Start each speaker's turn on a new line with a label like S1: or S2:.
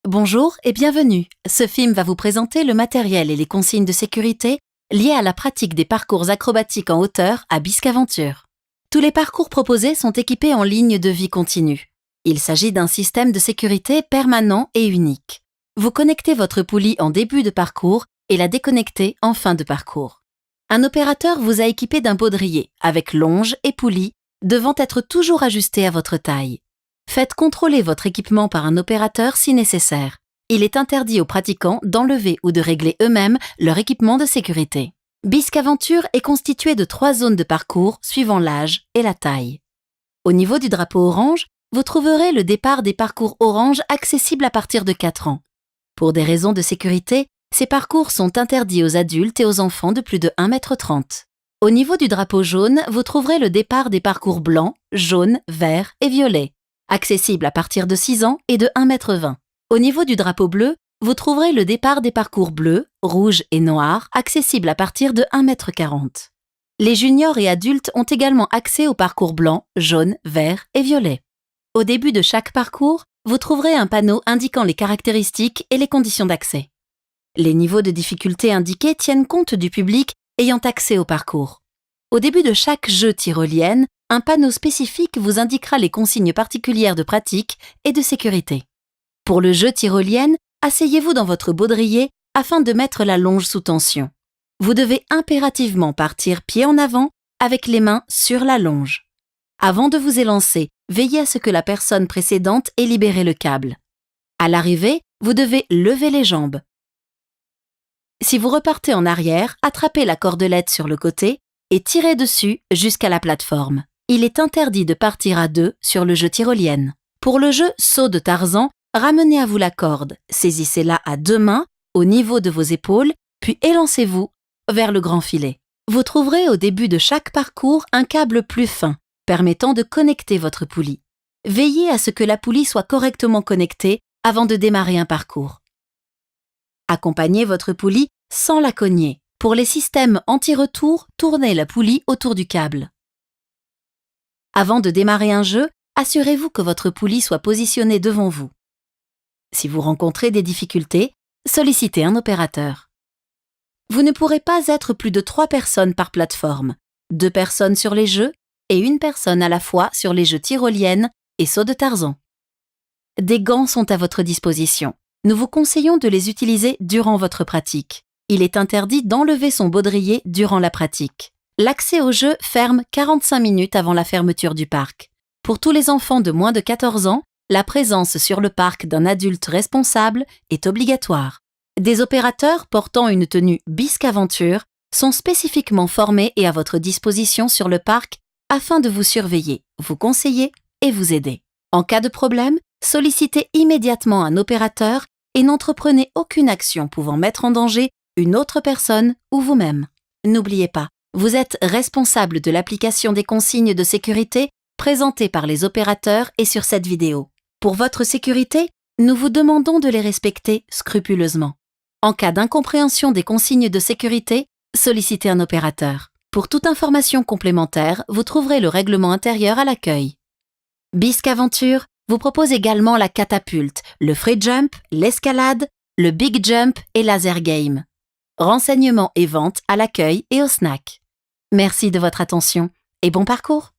S1: Bonjour et bienvenue. Ce film va vous présenter le matériel et les consignes de sécurité liées à la pratique des parcours acrobatiques en hauteur à Biscaventure. Tous les parcours proposés sont équipés en ligne de vie continue. Il s'agit d'un système de sécurité permanent et unique. Vous connectez votre poulie en début de parcours et la déconnectez en fin de parcours. Un opérateur vous a équipé d'un baudrier avec longe et poulie devant être toujours ajusté à votre taille. Faites contrôler votre équipement par un opérateur si nécessaire. Il est interdit aux pratiquants d'enlever ou de régler eux-mêmes leur équipement de sécurité. Biscaventure est constitué de 3 zones de parcours suivant l'âge et la taille. Au niveau du drapeau orange, vous trouverez le départ des parcours orange accessibles à partir de 4 ans. Pour des raisons de sécurité, ces parcours sont interdits aux adultes et aux enfants de plus de 1,30 m. Au niveau du drapeau jaune, vous trouverez le départ des parcours blanc, jaune, vert et violet, accessible à partir de 6 ans et de 1,20 m. Au niveau du drapeau bleu, vous trouverez le départ des parcours bleus, rouges et noirs, accessibles à partir de 1,40 m. Les juniors et adultes ont également accès aux parcours blanc, jaune, vert et violet. Au début de chaque parcours, vous trouverez un panneau indiquant les caractéristiques et les conditions d'accès. Les niveaux de difficulté indiqués tiennent compte du public ayant accès au parcours. Au début de chaque jeu tyrolienne, un panneau spécifique vous indiquera les consignes particulières de pratique et de sécurité. Pour le jeu tyrolienne, asseyez-vous dans votre baudrier afin de mettre la longe sous tension. Vous devez impérativement partir pied en avant avec les mains sur la longe. Avant de vous élancer, veillez à ce que la personne précédente ait libéré le câble. À l'arrivée, vous devez lever les jambes. Si vous repartez en arrière, attrapez la cordelette sur le côté et tirez dessus jusqu'à la plateforme. Il est interdit de partir à 2 sur le jeu tyrolienne. Pour le jeu saut de Tarzan, ramenez à vous la corde, saisissez-la à 2 mains au niveau de vos épaules, puis élancez-vous vers le grand filet. Vous trouverez au début de chaque parcours un câble plus fin, permettant de connecter votre poulie. Veillez à ce que la poulie soit correctement connectée avant de démarrer un parcours. Accompagnez votre poulie sans la cogner. Pour les systèmes anti-retour, tournez la poulie autour du câble. Avant de démarrer un jeu, assurez-vous que votre poulie soit positionnée devant vous. Si vous rencontrez des difficultés, sollicitez un opérateur. Vous ne pourrez pas être plus de 3 personnes par plateforme, 2 personnes sur les jeux et 1 personne à la fois sur les jeux tyroliennes et saut de Tarzan. Des gants sont à votre disposition. Nous vous conseillons de les utiliser durant votre pratique. Il est interdit d'enlever son baudrier durant la pratique. L'accès au jeu ferme 45 minutes avant la fermeture du parc. Pour tous les enfants de moins de 14 ans, la présence sur le parc d'un adulte responsable est obligatoire. Des opérateurs portant une tenue Biscaventure sont spécifiquement formés et à votre disposition sur le parc afin de vous surveiller, vous conseiller et vous aider. En cas de problème, sollicitez immédiatement un opérateur et n'entreprenez aucune action pouvant mettre en danger une autre personne ou vous-même. N'oubliez pas, vous êtes responsable de l'application des consignes de sécurité présentées par les opérateurs et sur cette vidéo. Pour votre sécurité, nous vous demandons de les respecter scrupuleusement. En cas d'incompréhension des consignes de sécurité, sollicitez un opérateur. Pour toute information complémentaire, vous trouverez le règlement intérieur à l'accueil. Biscaventure vous propose également la catapulte, le free jump, l'escalade, le big jump et laser game. Renseignements et ventes à l'accueil et au snack. Merci de votre attention et bon parcours!